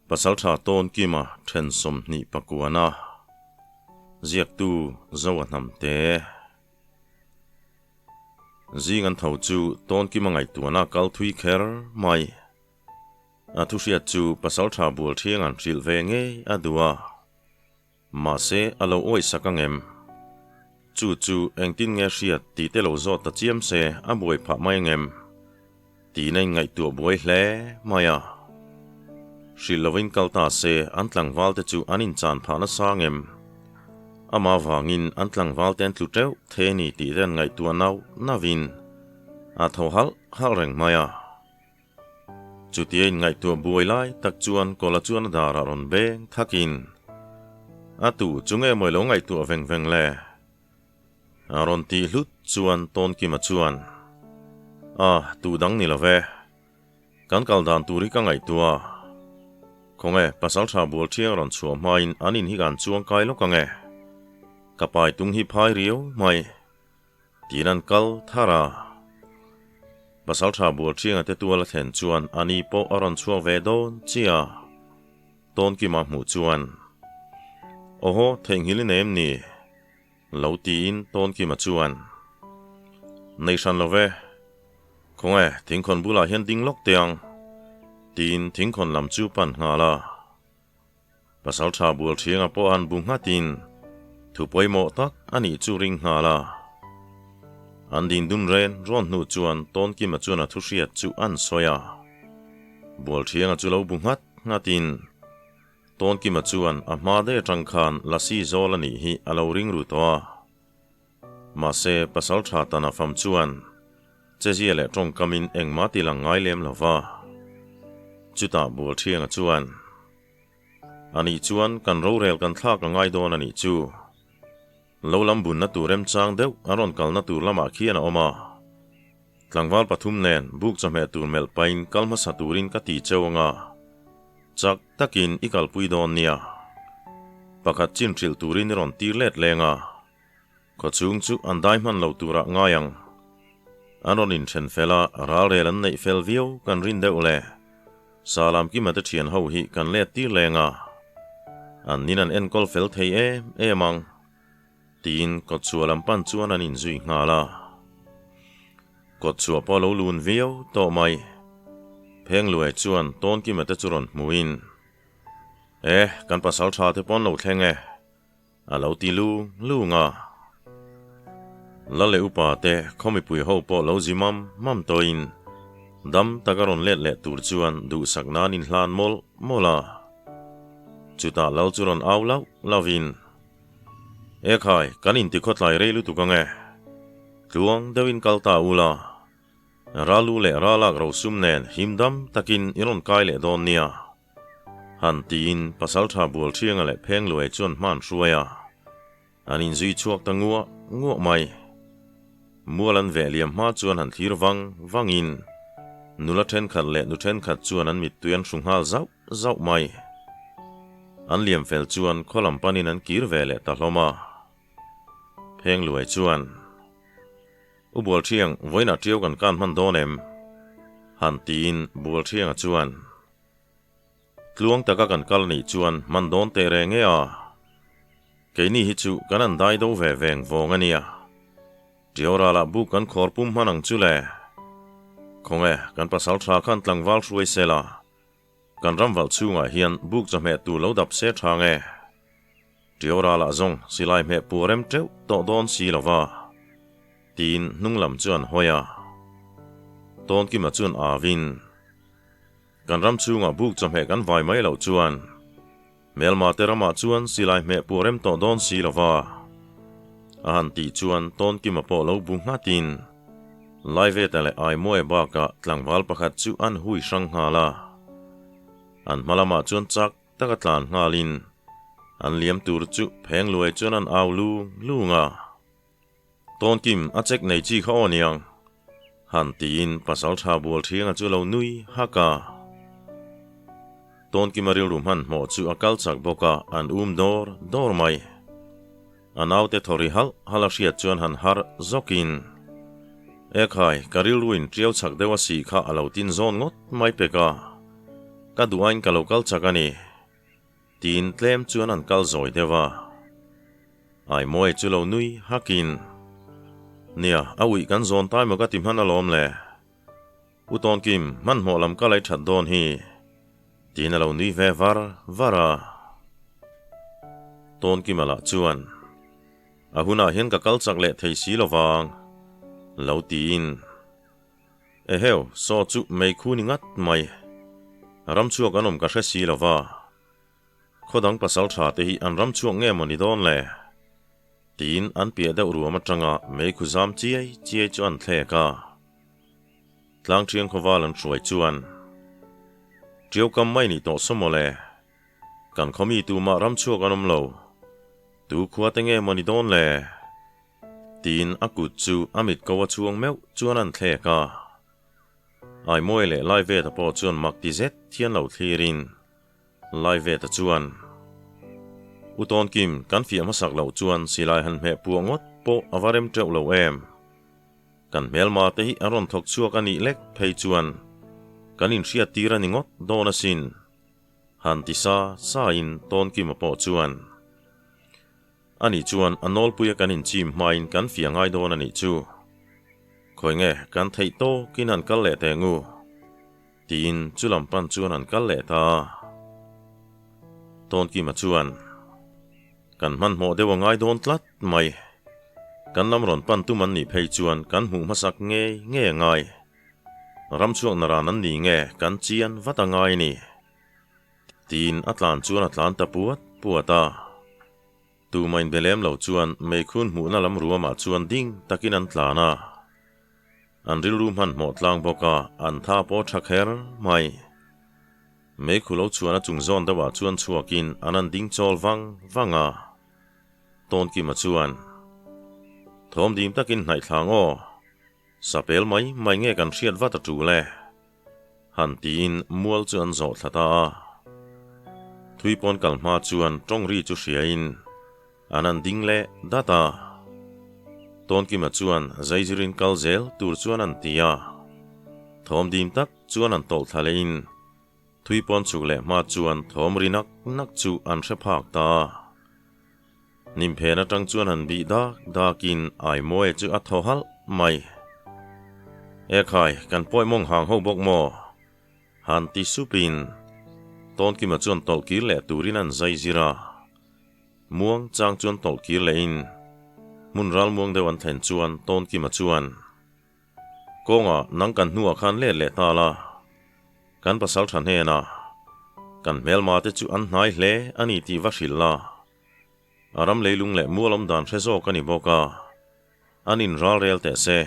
pasal tha ton kima then som ni pakuana ziak tu zawa namte zingan thau chu ton kima ngai tuana kal thui kher mai athu sia chu pasal tha bul thiang an thil ve nge adua ma se alo oi sakangem chu engtin nge sia ti te lo zo ta chiam se a boi pha mai ngem ti nei ngai tu boi hle maya Shilovin kalta se antlang valte chu anin chan phana sangem ama wangin antlang valten tluteu theni ti ren ngai tu nau navin a thohal halreng maya chutien ngai tu buai lai tak chuan kola chuan dara ron beng thakin atu chunge moilo ngai tu veng le aron ti hlut chuan ton ki ma chuan tu dang ni love kan kal dan turi ka ngai tua konge pasal tha bul thiang ron chuam main anin hi gan chuang kai lo kange kapai tung hi phai riu mai tiran kal thara pasal tha bul thiang ate tuala then chuan ani po aron chuang ve don chia ton ki ma mu chuan oho theng hilin em ni lo tin ton ki ma chuan nation love konge thing khon bula hian ding lok tiang tin thing khon lam chu pan nga la pasal tha bul thiang a po an bung nga tin thu poimo tak ani chu ring nga la an din dun ren ron nu chuan ton ki ma chuan a thu ria chu an soya bul thiang a chu lo bung nga tin ton ki ma chuan a ma de tang khan lasi zol ani hi alo ring ru to ma se pasal tha ta na fam chuan cheji le tong kamin engma ti lang ngai lem lova chuta bul thiang a chuan ani chuan kan ro rel kan thlak ngai don ani chu lo lam bun na turem chang deuh aron kal na tur lama khian a oma tlangwal pathum nen buk chame tur mel pain kalma saturin ka ti chewanga chak takin ikal pui don nia pakhat chin thil turin ron tir let lenga ko chung chu andai man lo tura ngayang anon in chen fela ral relan nei fel view kan rin deuh le salam ki mata thian ho hi kan le tir lenga an ninan en kol fel thei mang tin ko chualam pan chuan an in zui nga la ko chua pa lo lun view to mai pheng lue chuan ton ki mata churon muin kan pasal tha te pon lo thlenge a lo ti lu nga la le upa te khomi pui ho po lo zimam mam toin dam tagaron le tur chuan du sakna nin hlan mola chuta lo churon awlau lavin khai kanin ti khotlai reilu tu kange tuang dewin kalta ula ralu le ralak ro sumnen himdam takin iron kai le don nia han tin pasal tha bul thiang le pheng lue chuan man ruaya anin zui chuak ta nguwa mai mualan ve liam ma chuan han thir wangin nula then khat le nu then khat chuan an mit tuan sunghal zau mai an liam fel chuan kholam panin an kir ve le ta hloma pheng lue chuan ubol thiang voina tiau kan man donem han tin bul thiang chuan tluang taka kan kal ni chuan man don te re nge keini hi chu kan an dai do ve veng vong ania tiora la bu kan khorpum manang chule konge kan pasal tha khan tlangwal ruai sela kan ramwal chunga hian buk chame tu lo dap se thange tiora la zong silai me purem teu to don si lova tin nunglam chuan hoya ton ki ma chuan avin kan ram chunga buk chame kan vai mai lo chuan melma terama chuan silai me purem to don si lova an ti chuan ton ki ma po lo bung hatin live tele ai moe ba ka tlangwal pakhat chu an hui sang hala an malama chuan chak taka tlan ngalin an liam tur chu pheng lue chuan an aw lunga ton kim a chek nei chi kha oniang han tin pasal tha bul thiang chu lo nui haka ton ki maril rum han mo chu akal chak boka an dor mai anaute thori halashia chuan han har zokin khai karil ruin triau chak dewa si kha alautin zon ngot mai peka ka duain ka local chakani tin tlem chuan an kal zoi dewa ai moi chu lo nui hakin nia awi kan zon tai mo ka tim han alom le uton kim man mo lam ka lai that don hi tin lo nui ve vara ton kim ala chuan ahuna hian ka kal chak le thei si lowang lo tin heo so chu mei khu ni ngat mai ram chuak anom ka hre si lova khodang pasal tha te hi an ram chuak nge moni don le tin an pia da uru ma tanga mei khu zam chiai chu an the ka tlang thiang khowal an chuai chuan triau kam mai ni to somole kan khomi tu ma ram chuak anom lo tu khuwa te nge moni don le tin akut chu amit ko chuang meu chuan an the ka ai moi le lai ve ta po chuan mak ti zet thian lo thlirin lai ve ta chuan uton kim kan fi ma sak lo chuan silai han me puangot po avarem treu lo em kan melma te hi aron thok chuak ani lek phei chuan kanin ria tira ningot dona sin han ti sa in ton kim po chuan ani chuan anol puya kanin chim main kan fiangai don ani chu khoi nge kan thei to kinan kal le te ngu tin chulam pan chuan an kal le ta ton ki ma chuan kan man mo dewa ngai don tlat mai kan lam ron pan tu man ni phei chuan kan hu masak nge ngai ram chuak nara nan ni nge kan chian vata ngai ni tin atlan chuan atlan ta puata tu main belem lo chuan mei khun mu na lam ruama chuan ding takin an tlana an ril rum han mo tlang boka an tha po thakher mai mei khulo chuan a chung zon dawa chuan chuakin anan ding chol wanga ton ki ma chuan thom dim takin hnai thlang o sapel mai nge kan hriat vata tu le han tin mual chuan zo thata thui pon kalma chuan tong ri chu hriain anan ding le data ton ki ma chuan zaizirin kalzel tur chuan an tia thom dim tak chuan an tol thalein thui pon chu le ma chuan thom rinak chu an hre phak ta nim phena tang chuan an bi dakin ai moi chu a tho hal mai e khai kan poi mong hang ho bok mo han ti supin ton ki ma chuan tol ki le turin an zaizira muang chang chuan tol ki lein mun ral muang dewan then chuan ton ki ma chuan konga nang kan hnuwa khan le ta la kan pasal than he na kan melma te chu an hnai hle ani ti va hrilla aram leilung le mualom dan hrezo kani boka anin ral rel te se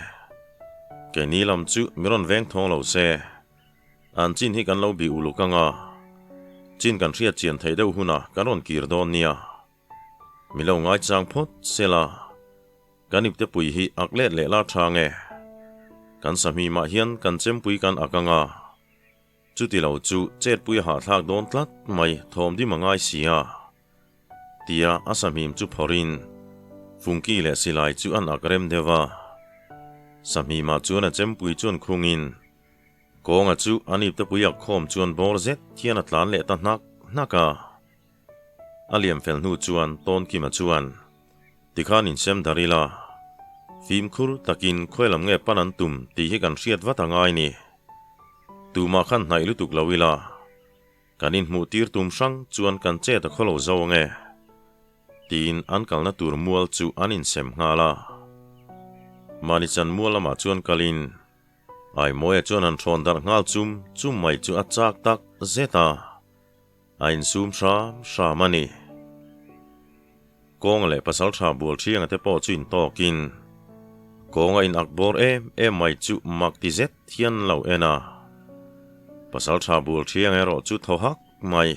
ke nilam chu miron veng thong lo se an chin hi kan lo bi ulu kanga chin kan ria chian thei deuh huna karon kir don nia milo ngai chang phot sela kanip te pui hi aklet le la thange kan sami ma hian kan chem pui kan akanga chuti lo chu chet pui ha thak don tlat mai thom di mangai sia tia asamim chu phorin fungki le silai chu an akrem dewa sami ma chuan a chem pui chuan khungin konga chu anip te pui ak khom chuan bor zet thian atlan le ta naka aliam fel nu chuan ton ki ma chuan tikhan in sem darila phim khur takin khoilam nge panan tum ti hi kan hriat vata ngai ni tu ma khan hnai lutuk lawila kanin mu tir tum sang chuan kan che ta kholo zo nge tin an kalna tur mual chu anin sem ngala mani chan mual ma chuan kalin ai moe chuan an thon dar ngal chum mai chu achak tak zeta ain sum sha mani kong le pasal tha bol thiang ate po chuin tokin kong in akbor em mai chu mak ti zet thian lo ena pasal tha bol thiang ero chu thohak mai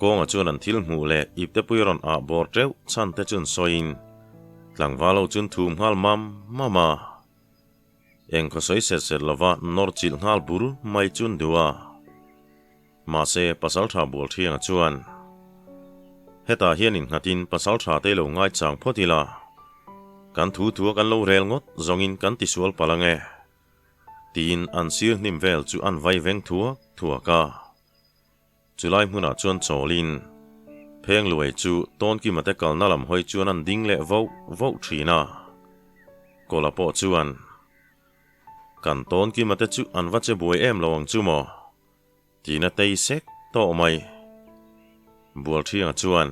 kong a chuan an thil mu le ipte puiron a bor treu chan te chun soin tlangwalo chun thum hal mama eng ko soi se lova nor chil ngal bur mai chun duwa ma se pasal tha bol thiang a chuan heta hianin ngatin pasal tha te lo ngai chang photila kan thu kan lo rel ngot zongin kan ti sual palange tin an sir nim vel chu an vai veng thua ka chu lai hmuna chuan chawlin pheng luai chu ton ki mate kalna lam hoi chuan an ding le vo thina kola po chuan kan ton ki mate chu an vache boi em lawang chu mo tina tei sek to mai bual thiang chuan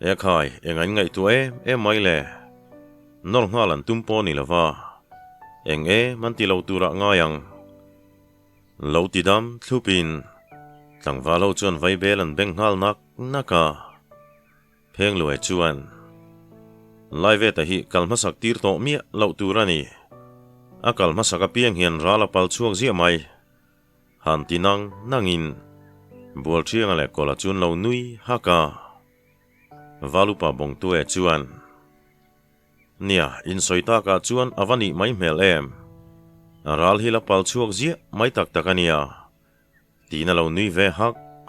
e khai engan ngai tu e mai le nor ngalan tumpo ni lova eng man ti lo tura ngayang lo ti dam thlupin tlangwa lo chuan vai bel an beng ngal nak naka pheng luai chuan live ta hi kalma sak tir to mi lo turani a kalma saka piang hian rala pal chuak zia mai han tinang nangin bual thiang le kola chun lo nui haka valupa bong tu e chuan nia in soita ka chuan avani mai mel em ral hi la pal chuak zia mai tak takania tina lo nui ve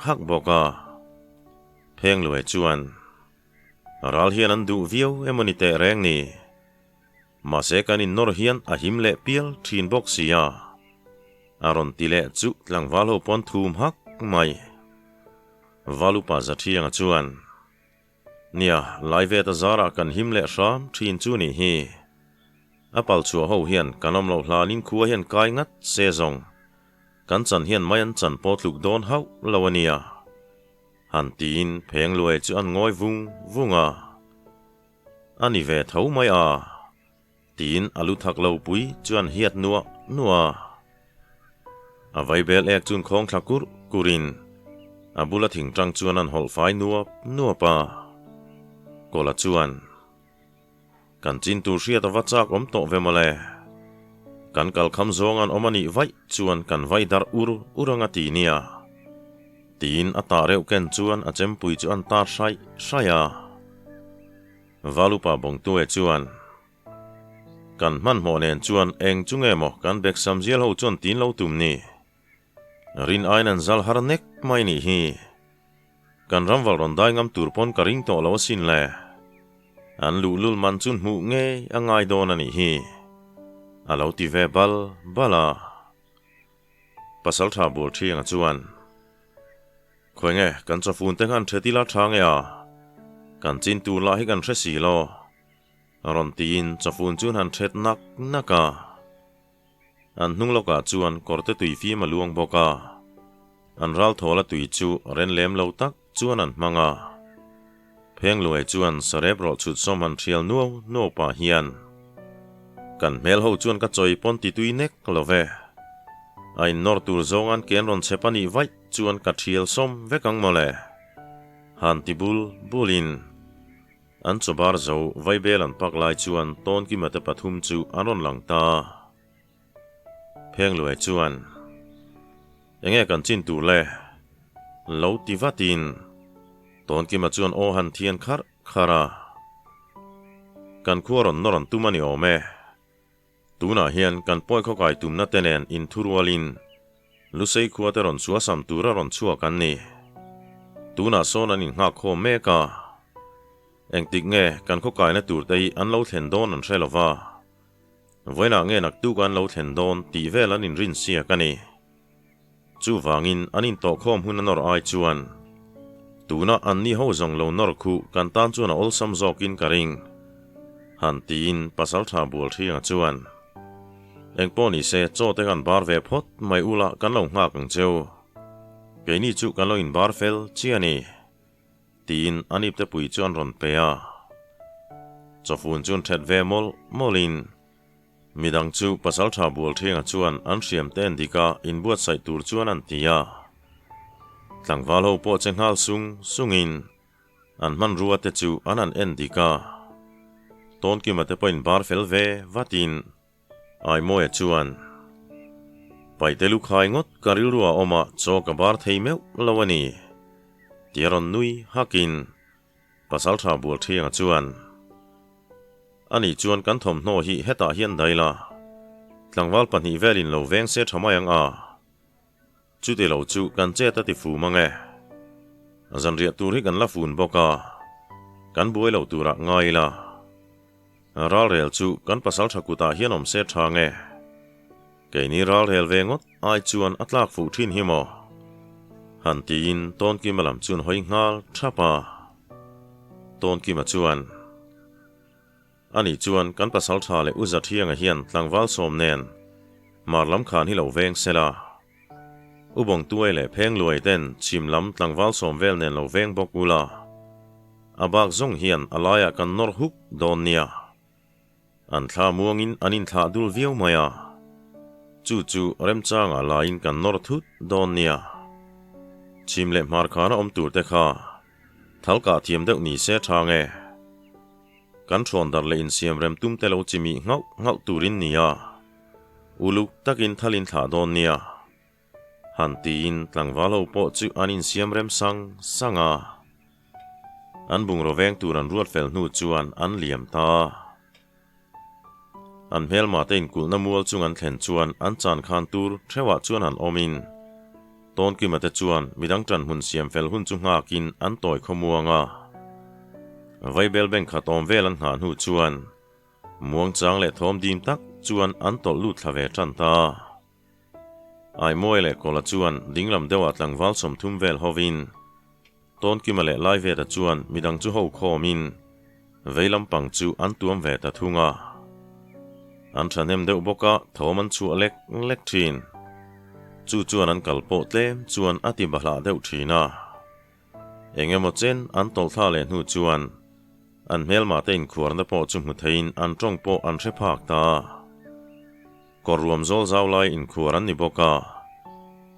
hak boka pheng luai chuan ral hian an du viau emonite reng ni ma se kanin nor hian a him le pial thin box sia aron tile chu tlangwal ho pon thum hak mai valupa zathiang chuan nia live ta zara kan him le sham thin chu ni hi apal chu ho hian kanom lo hlanin khuwa hian kai ngat se zong kan chan hian mai an chan potluk don hau lawania han tin pheng luai chu an ngoi vunga ani ve tho mai a tin alu thak lo pui chuan hiat nuwa avai bel ek chun khong thakur kurin abula thing tang chuan an hol fai nuwa pa kola chuan kan chin tu hriat awachak om to vemale kan kal kham zong an omani vai chuan kan vai dar uranga ti nia tin ata reu ken chuan a chempui chu an tar shaya valupa bong tu e chuan kan man mo nen chuan eng chunge mo kan bek samzial ho chuan tin lo tum ni rin ainan zal har nek mai ni hi kan ramwal ron dai ngam turpon karing to lo sin le an lul man chun mu nge angai don ani hi alo ti ve bala pasal tha bol thiang chuan khoenge kan chafun te han theti la thang ya kan chin tu la hi kan thresi lo ron tin chafun chun han thet naka an hnung loka chuan korte tui fi maluang boka an ral thola tui chu ren lem lo tak chuan an manga pheng luai chuan sarep ro chut som han thial no pa hian kan mel ho chuan ka choi pon ti tui nek love ai nor tur zongan ken ron chepani vai chuan ka thial som vekang mole han ti bulin an chobar zo vai bel an pak lai chuan ton ki mate pathum chu aron langta pheng luai chuan enge kan chin tu le lo ti vatin ton ki ma chuan o han thian khara kan khuaron noron tumani ome tuna hian kan poi kho kai tumna tenen in thurwalin lusei khuateron suasam tura ron chua kan ni tuna sonan in nga kho meka engtik nge kan kho kai na tur tei an lo thlen don an hrelowa voina nge nak tu kan lo thlen don ti velan in rin sia kani chu wangin anin to khom hun nor ai chuan tuna an ni ho zong lo nor khu kan tan chuan ol sam zokin karing han tin pasal tha bul thiang chuan engponi se chote kan bar ve phot mai ula kan lo nga kang cheu keini chu kan lo in bar fel chiani tin anip te pui chuan ron pea chofun chun thet ve molin midang chu pasal tha bul thiang chuan an hriam ten dika in buat sai tur chuan an tia tlangwal ho po chenghal sungin an man ruwa te chu anan en dika ton ki mate point bar fel ve vatin ai moe chuan paitelu khai ngot karilua oma cho ka bar theimeu lawani tiaron nui hakin pasal tha bul thiang chuan ani chuan kan thom hno hi heta hian daila tlangwal pani velin lo veng se thamayang a chu te lo chu kan che ta ti fu mange azan ria tur hi kan la fun boka kan buai lo tura ngaila ral rel chu kan pasal thakuta hian om se thange keini ral rel vengot ai chuan atlak fu thin himo หันตีอินต้นกิมาลำจุนหอยงาลทับะต้นกิมาจวนอันนี้จวนกันปัสสาวะเลอุจจาระเทียงเฮียนหลังวัลสมเนนมาลำขานที่เราเวงเสลาอุบงตัวเล่เพ่งรวยเต้นชิมลำหลังวัลสมเวลเนนเราเวงบอกอุลาอาบากซงเฮียนอะไรกันนอร์ฮุกโดนเนียอันท่ามัวงินอันนินท่าดูลวิวมายาจู่เริ่มจ้างอะไรอินกันนอร์ทุดโดนเนียชิมเล่มาร์คานะอมตูเตค่ะทัลกาเทียมเด็กนี่เสียทางกันชวนดัดเลอินเสียมเริ่มตุ้มเตลจิมีเงาตูรินเนียอุลุกตักินทัลินท่าโดนเนียหันตีอินหลังวาลโปจูอันอินเสียมเริ่มสังอันบุงโรเวงตูรันรวดเฟลนูจวนอันเหลี่ยมตาอันเฮลมาเต็นกุลนมัวจุงอันเข็นจวนอันจานคานตูร์เทวะจวนอันอมินต้นกิมาเตจวนมีดังจันหุ่นเสียมเฟลหุ่นจุงหากินอันต่อยขมัวงาไวเบลเบงขัดอมเวลันหานหูจวนมวงจางเละทอมดีมตักจวนอันตอลูดทะเวจันตาไอมวยเละกอละจวนดิ้งลำเดวัดหลังวัลสมทุ่มเวลฮอวินต้นกิมาเละไลเวตจวนมีดังจูโฮคอมินเวลำปังจูอันตัวมเวตทุงาอันฉันเห็นเดวบกะทอมันชัวเล็กทีนจวนอันกัลโปเตมจวนอติบาลาเดวทีน่าเองหมดเจนอันตอลท่าเลนูจวนอันเมลมาเต็นขวานตะโปจุมหุทัยนอันจงโปอันเชพากตาก็รวมโซลเจ้าไลอินขวานนิบกะ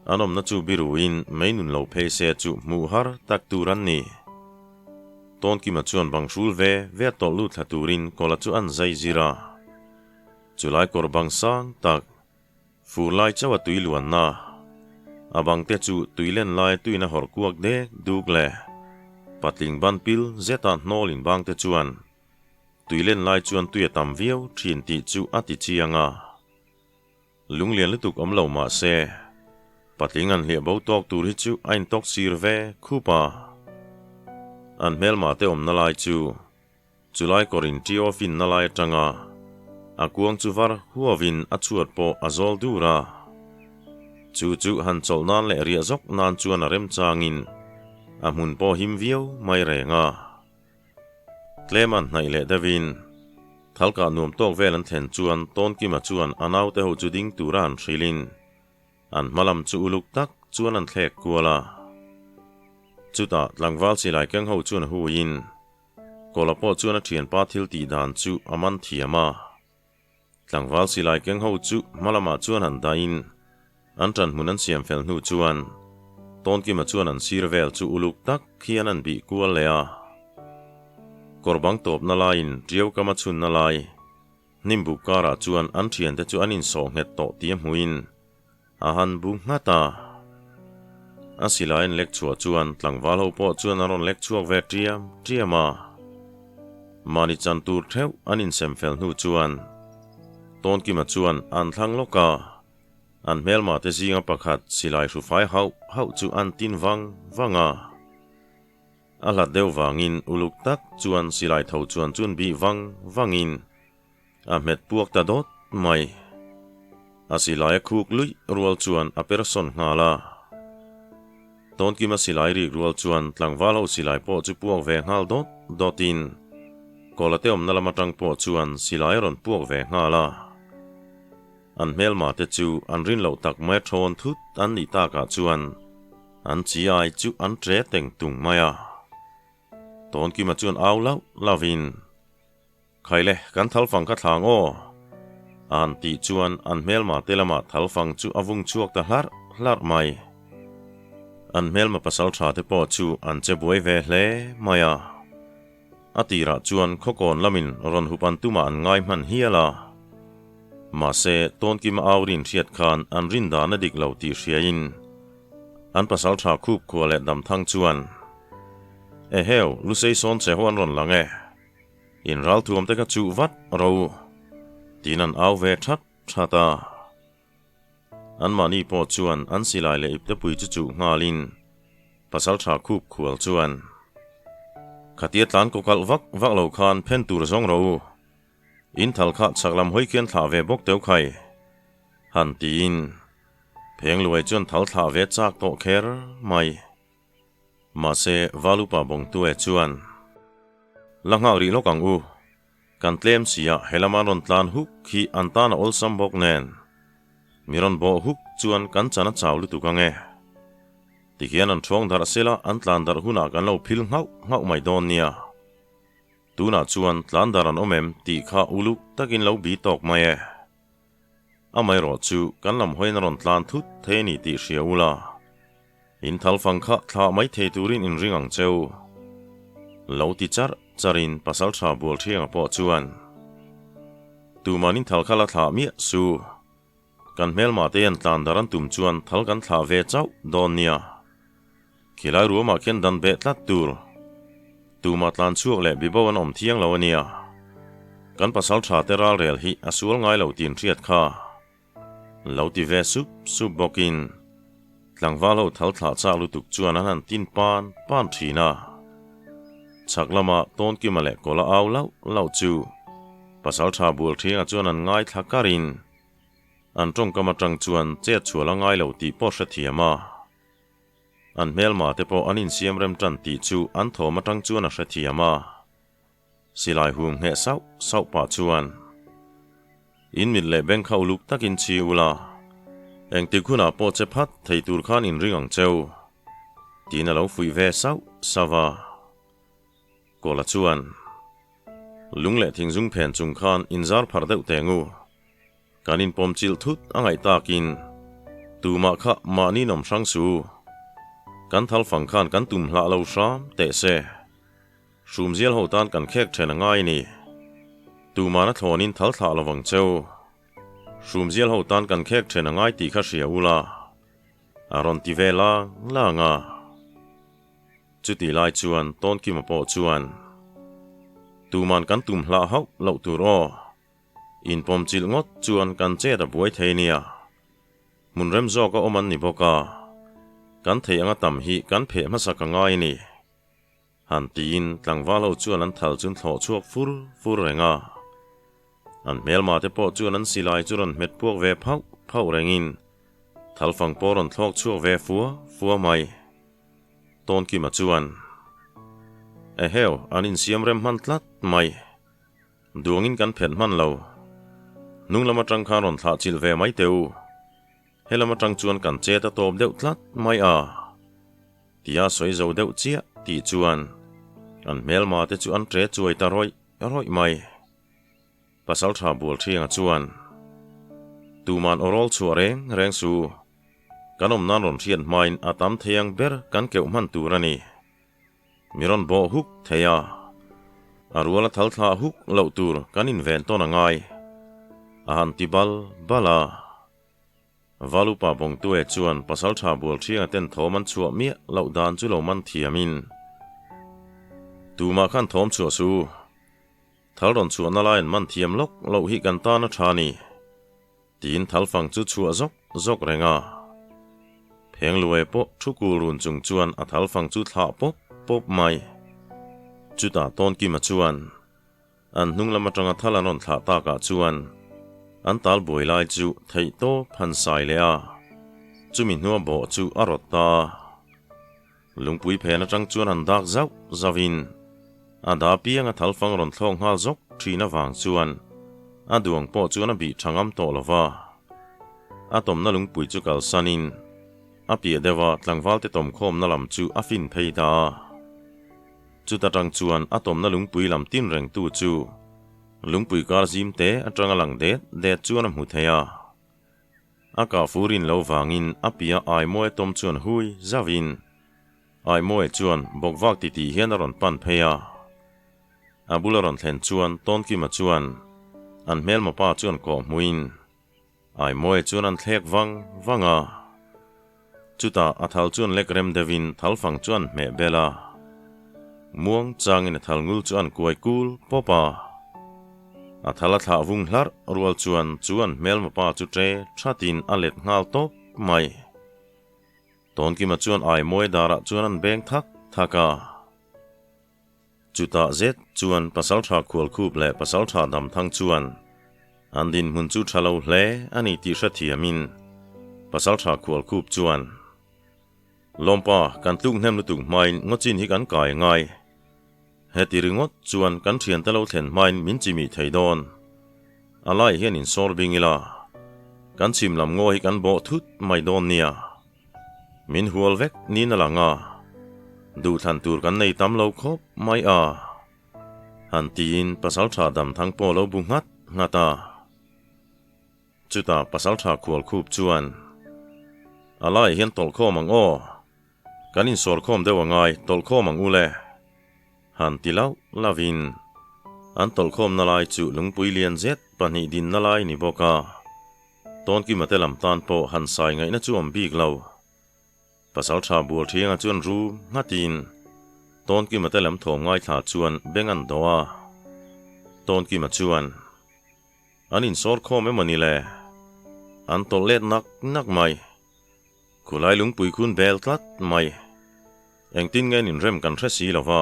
อันอมนัจูบิรูอินไม่นุนเหลาเพเซจูมูฮาร์ตักตูรันนี่ต้นกิมาจวนบังชูลเวตอลูทตูรินกอลจูอันใจจิราจุไลกอร์บังสังตักฟูไลเจ้าตุยลวนนาอาบังเตจูตุยเล่นไลตุยนาหอร์กวกเดดูกเลปัดลิงบันปิลเจตันโนลินบังเตจวนตุยเล่นไลจวนตุยตัมวิวทีนติจูอติจียงาลุงเลียนลิตุกอมเหลามาเซปัดลิงอันเลียบเอาตอกตูริจูไอน์ตอกซีร์เวคูปาอันเมลมาเตอมนาไลจูจุไลกอรินทีอฟินนาไลจังาอากวงจูวาร์หัววินอัจฉริปอazolดูราจู่หันจอลนันเลเรียจกนานจวนเริ่มจางินอามุนปอหิมวิวไม่เรงาเคลมันในเลดวินทัลกาหนุ่มโตเวลันเทนจวนต้นกิมาจวนอันเอาเตหูจูดิงตูรานชิลินอันมาลำจูลุกตักจวนอันเทกกัวลาจุตาหลังวัลสิไลเกงหูจวนหูยินกอลปอจวนเทียนปาทิลตีดานจูอามันเทียมาหลังวัลสิไลเกงหูจูมาลมาจวนหันดาอินอันจันมุนันเสียมเฟลนูจวนต้นกิมาจวนอันซีร์เวลจูอุลุกตักเขียนันบีกัวเลียกอร์บังตบนาลายินเรียวกามาชุนนาลายนิมบุการาจวนอันเทียนแต่จวนอินสองเฮตโตเตียมหุอินอาหันบุงาตาอาศิลาอินเล็กชัวจวนหลังวัลหูปอจวนนารอนเล็กชัวเวเทียมานิจันตูร์เทวอันอินเซมเฟลนูจวนต้นกิมาจวนอันทั้งโลกาอันเมลมาเตจิงประคัดสิไลชูไฟเฮาจูอันตินวังอาลัดเดววังอินอุลุกตักจวนสิไลเท่าจวนจุนบีวังอินอาเม็ดพวกตาดดไม่อาสิไลคุกลุยรัวจวนอาเปรสอนงาลาต้นกิมาสิไลริกรัวจวนหลังวาลเอาสิไลปอจูพวกเวงฮัลดอตินกอลเตอมนัลมาตังปอจวนสิไลรอนพวกเวงาลาอันเมลมาเตจูอันรินเหลาตักไม่ทอนทุดอันนิตากาจวนอันจีไอจูอันเจเต็งตุงมายาตอนกิมาจวนเอาแล้วลาวินใครเล่กันทัลฟังกัดทางอันตีจวนอันเมลมาเตลมาทัลฟังจูอวุงชวกตาลาร์ไม่อันเมลมาปัสสาวะเตปอจูอันเจ็บไว้เวเลมายาอติระจวนขกอนลามินรอนหุปันตุมาอันง่ายมันเฮียลามาเซต้นกิมาเอารินเชียดคานอันรินดานดิกเหลาตีเชียอินอันปัสสาวะคูบคัวเล็ดดำทั้งจวนเฮลลุเซย์ซอนเซฮวันรอนหลังอินรัลทวมเตกจูวัดเราตีนันเอาเวทัดชาตาอันมานีปอจวนอันสิไลเลอิบเตปุยจูงาลินปัสสาวะคูบคัวจวนขัดเยียดหลานกกัลวักเหลาคานเพนตูรซองเราอินทัลขัดสักลำห้อยเขียนถาเวบกเตียวไข่หันตีนเพ งรวยจนทัลทาเวจากโตเครไม่มาเซวาลุปาบงตัวจวนลังหารีโลกังอูกันเตลมเสียเฮลามารอนตานฮุกขีอันตานาอลซัมบอกเนนมีรอนบ่ฮุกจวนกันจันทร์เจ้าลุตุกังติเกียนันช่วงดาร์เซลาอันตานดาร์หุนากันเราพิลเงาไม่โดนเนียตูน่าจวนตานดารันอมเอ็มตีข้าอุลุตะกินเราบีตอกไม่ไม่รอจูกันลำห้อยนรอนตานทุดเทนีตีเชียอุลาอินทัลฟังข้าท้าไม่เทตูรินอินริงังเจ้าเราติจารินปัสสัลชาบัวเทียงปอจวนตูมานินทัลข้าละท้ามีสูกันเมลมาเตียนตานดารันตุมจวนทัลกันท้าเวเจ้าโดนเนียขีลายรัวมาเขียนดันเบตลัดตูร์ตูมาตานช่วงเล็บบิบวันอมเทียงเหล่านี้กันปัสสัลชาเตราเรลฮีอสูรง่ายเหล่าตีนเทียดข้าเหล่าที่เวซุบบอกอินหลังว่าเราทัลท้าจากลุตุกจวนนั้นตินปานทีน่าชักละมาต้นกิมาเล็กก็ละเอาเล่าจูปัสสัลชาบัวเทียงจวนนั้นง่ายทักการินอันตรงกำมาจังจวนเจ็ดชัวละง่ายเหล่าตีปอชเทียมาอันเมลมาเตปออันอินเซียมเรมจันตีจูอันโถมาจังจวนชเทียมาสิลายหุงเหเศร้าป่าจวนอินมิดเล่เบงเข้าลุกตักอินชีอุลาเองติคุณาปอเจพัดไทตูร์ขานอินริงังเจ้าตีน่าเราฟุยเวเศร้าสวาโกละจวนลุงเล่ทิ้งจุงเพนจุงขานอินซาร์พาร์เดวเตงูการอินปอมจิลทุดอ่างไอตากินตูมาขะมานีนอมช่างสูกันทัลฟังขานกันตุมละเราชามเตะเซชูมเจียลหัวตานกันแขกเชนง่ายนี่ตูมานะทอนินทัลทาละวังเจ้าชูมเจียลหัวตานกันแขกเชนง่ายตีข้าเสียอุลาอารอนติเวลาลางาจุดที่ไล่จวนต้นกิมาปอจวนตูมันกันตุมละเขาเหล่าตูรออินปอมจิลงดจวนกันเจตบวยเทเนียมุนเรมโจก็อมันนิบกากันเทียงต่ำฮีกันเพมาสักง่ายนี่หันตีนหลังว่าเราจวนนั้นทัลจุนถอชวกฟูแรงอันเมลมาเตปอจวนนั้นสิลายจุรันเม็ดพวกเวเผาแรงอินทัลฟังปอรันทอกชวกเวฟัวไม่ต้นกิมาจวนเฮลอันอินเสียมเรมมันตลัดไม่ดวงอินกันเพ่นมันเรานุ่งละมาจังคารอนทาจิลเวไม่เตียวเฮลมาจังจวนกันเจตตบเดวตลัดไม่ที่อาศัยเจ้าเดวเจียตีจวนอันเมลมาเตจวนเตรจวยตารอยไม่ปัสสัลชาบัวเทียงจวนตูมันอรอลชัวแรงสูกันนานรอนเทียนไม่อาตามเทียงเบรกันเกี่ยวมันตูรันีมีรอนบ่ฮุกเทียอารัวละทัลทาฮุกเหล่าตูรกันอินเวนต้นง่ายอาหันติบาลาวาลุปาบงตัวจวนปัสสัลชาบัวเทียงเต้นโถมันชัวเมียเหล่าดานจุเหล่ามันเทียมินตูมาขันทอมชัวสูทัลรอนชัวนาลายมันเทียมลกเหล่าฮิกันตานชานีตีนทัลฟังจุชัวจกแรงเพียงรวยปะทุกูรุนจุงจวนอัทัลฟังจุดหาปบไม่จุดาต้นกิมาจวนอันนุ่งละมาจังอัทัลนนทาตากาจวนอันตัลบวยลายจุไทโตพันสายเลียจุมินัวบ่จุอรตตาลุงปุยเพนจังจวนอันดักเจ้าจาวินอันดาเปียงอัทัลฟังรอนทองฮาจกทีนวางจวนอันดวงปอจวนบีชังอัมโตลวาอัตอมนลุงปุยจุกัลสันินอาเปียเดวะหลังวัลเตตอมโคมนลำจูอาฟินเพยดาจุดจังจวนอาตอมนลุงปุยลำตินแรงตูจูลุงปุยกาลซิมเตอจังหลังเดจวนมุเทียอากาฟูรินเลววางินอาเปียไอโมเอตอมจวนหุยจาวินไอโมเอจวนบอกวักติตีเฮียนรอนปันเพยอาบุลรอนเทนจวนต้นกิมาจวนอันเมลมาป้าจวนกอมุยนไอโมเอจวนอันเทกวังจุดอาทัลจวนเล็กเรมเดวินทัลฟังจวนเมเบลาม่วงจางอินทัลงูจวนกวยกูลปอปาอาทัลทาวุงหลาร์รัวจวนเมลมาป้าจุเจชาตินอเลตงาลโตไม่ตอนกิมาจวนไอโมยดาระจวนอันเบงทักจุดเจ็ดจวนปัสสัลชาควลคูบและปัสสัลชาดำทั้งจวนอันดินมุนจุชาลาวเล่อันนี้ติชะเทียมิน pasal tha khual khup chuan lompa kan tlung hnem lu tung main ngochin hi kan kai ngai heti ringot chuan kan thian talo thlen main min chimi theidon alai hian in sor bingila kan chim lam ngo hi kan bo thut mai don nia min hual vek ni na langa du than tur kan nei tam lo khop mai a han tin pasal tha dam thang po lo bu ngat ngata chuta pasal tha khual khup chuan alai hian tol kho mang o kanin sor khom dewa ngai tol kho mang ule han tilau lavin an tol khom na lai chu lungpui lian zet pani din na lai ni boka ton ki matelam tan po han sai ngai na chu am bik lo pasal tha bul thianga chuan ru ngatin ton ki matelam thom ngai tha chuan bengan doa ton ki ma chuan anin sor khom emani le an tol let nak mai kulai lungpui khun bel tlat mai engtin ngen in rem kan thasi lova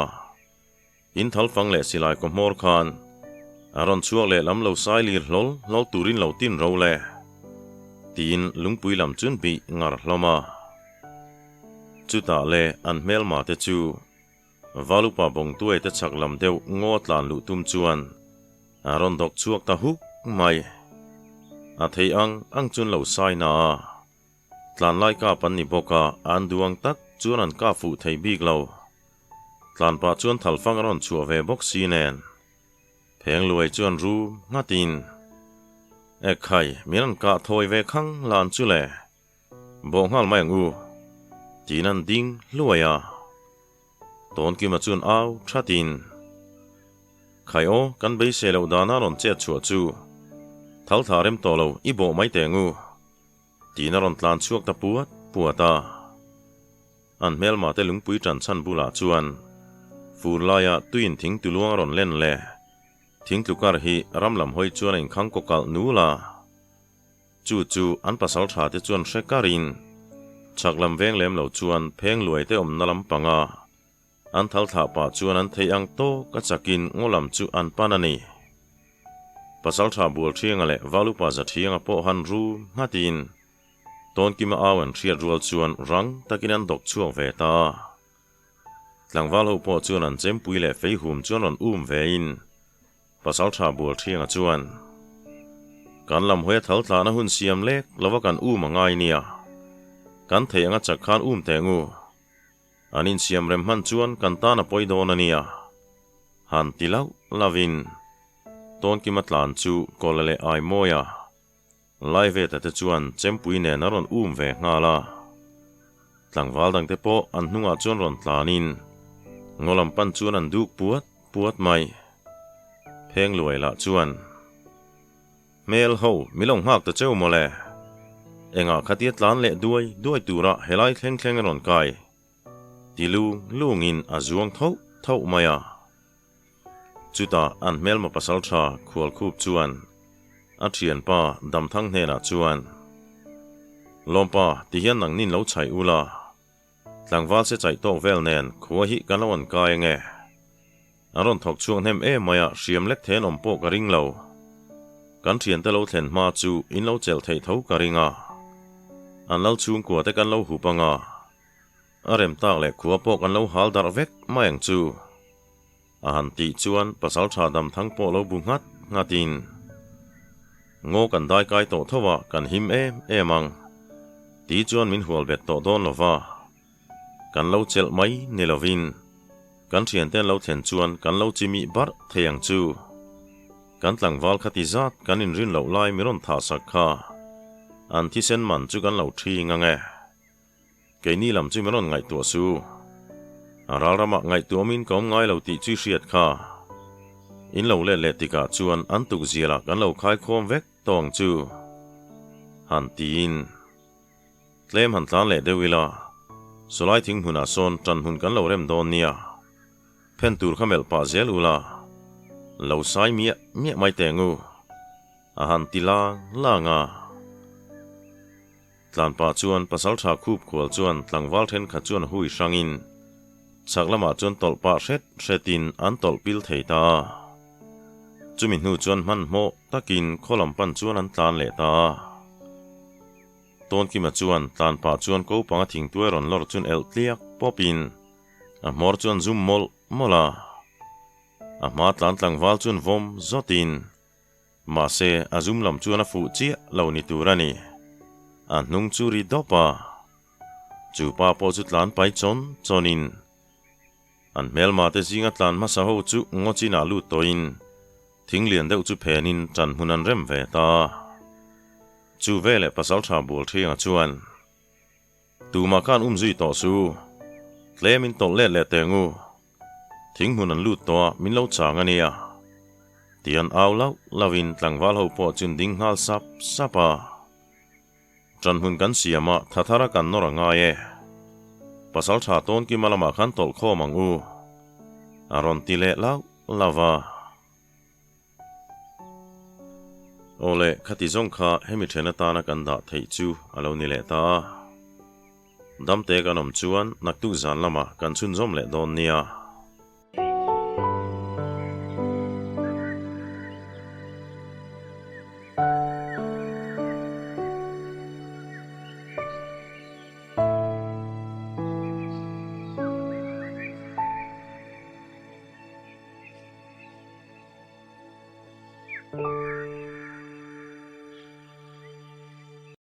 in thal fang le silai ko mor khan aron chuak le lam lo sai lir lol turin lo tin ro le tin lungpui lam chun bi ngar hloma chuta le an mel ma te chu valupa bong tuai te chak lam deu ngo tlan lu tum chuan aron dok chuak ta huk mai a thei ang chun lo sai na tlan lai ka pan ni boka an duang tak chuan an ka fu thei bik lo tlan pa chuan thal fang ron chua ve bok si nen pheng luai chuan ru ngatin e khai mian ka thoi ve khang lan chu le bo ngal mai ngu tinan ding luaya ton ki ma chuan au thatin khai o kan bei se lo dana ron che chua chu thal tharem to lo i bo mai te ngu tina ron tlan chuak ta puata an mel ma te lungpui tran chan bula chuan fur laya tuin thing tu luang ron len le thing tu kar hi ramlam hoi chuan in khang ko kal nu la chu an pasal tha te chuan hrekarin chaklam veng lem lo chuan pheng luai te om nalam panga an thal tha pa chuan an thei ang to ka chakin ngolam chu an panani pasal tha bul thianga le valupa za thianga po han ru ngatin ton ki ma awan thriat rual chuan rang takin an dok chuak ve ta tlangwal ho po chuan an chempui le fei hum chuan ron ve in pasal tha bul thianga chuan kan lam hoi thal tla na hun siam lek lova kan mangai nia kan thei anga chakhan te ngu anin siam rem han chuan kan ta na poi don ania han tilau lavin ton ki matlan chu kolale ai moya live ta te chuan chempui ne na ron ve ngala tlangwal dang te po an hnunga chuan ron tlanin ngolam pan chuan an duk puat mai pheng luai la chuan mel ho milong hak ta cheu mole enga khatiat tlan le duai tura helai thleng ron kai tilu lungin azuang thau maya chuta an mel ma pasal tha khual khup chuan a thian pa dam thang hne na chuan lompa ti hian nang nin lo chai ula tlangwal se chai to vel nen khuwa hi kan lawan kai nge aron thok chuang hem maya hriam lek then om po ka ring lo kan thian te lo thlen ma chu in lo chel thei tho ka ringa an lo chung kwa te kan lo hu panga arem tak le khuwa po kan lo hal dar vek mayang chu a han ti chuan pasal tha dam thang po lo bu ngatin ngo kan dai kai to thowa kan him emang ti chuan min hual bet to don lova kan lo chel mai nelovin kan thian ten lo thlen chuan kan lo chimi bar theyang chu kan tlangwal khati zat kan in rin lo lai miron tha sakha an thi sen man chu kan lo thi ngange ke ni lam chu miron ngai to su aral rama ngai to min kom ngai lo ti chu hriat kha in lo le tika chuan an tuk ziala kan lo khai khom vek tong chu han tin tlem han tlan le dewila solai thing huna son tran hun kan lo rem don nia phen tur khamel pa zel ula lo sai mia mai tengu a han tila langa tlan pa chuan pasal tha khup khwal chuan tlangwal then kha chuan hui sangin chaklama chuan tol pa hretin an tol pil theita chumin hu chuan man mo takin kholam pan chuan an tlan le ta tôn ki ma chuan tlan pa chuan ko panga thing tuai ron lor chun el tliak popin a mor chuan zum mol mola a ma tlan tlang wal chuan vom zotin ma se a zum lam chuan a fu chia lo ni turani a nung chu ri dopa chu pa po chu tlan pai chonin an mel ma te zinga tlan ma sa ho chu ngochin a lu toin thing lian deuh chu phenin chan hunan rem ve ta chu vele pasal tha bul thianga chuan tu ma kan zui to su tlemin tol le tengu thing hunan lu to min lo chang ania tian aw lau lavin tlangwal ho po chun ding hal sapa chan hun kan siama thathara kan noranga ye pasal tha ton ki malama khan tol kho mangu aron tile lau lava ole khati zong kha hemi thena ta na kan da thei chu alo ni le ta dam te kanom chuan naktu zan lama kan chun zom le don nia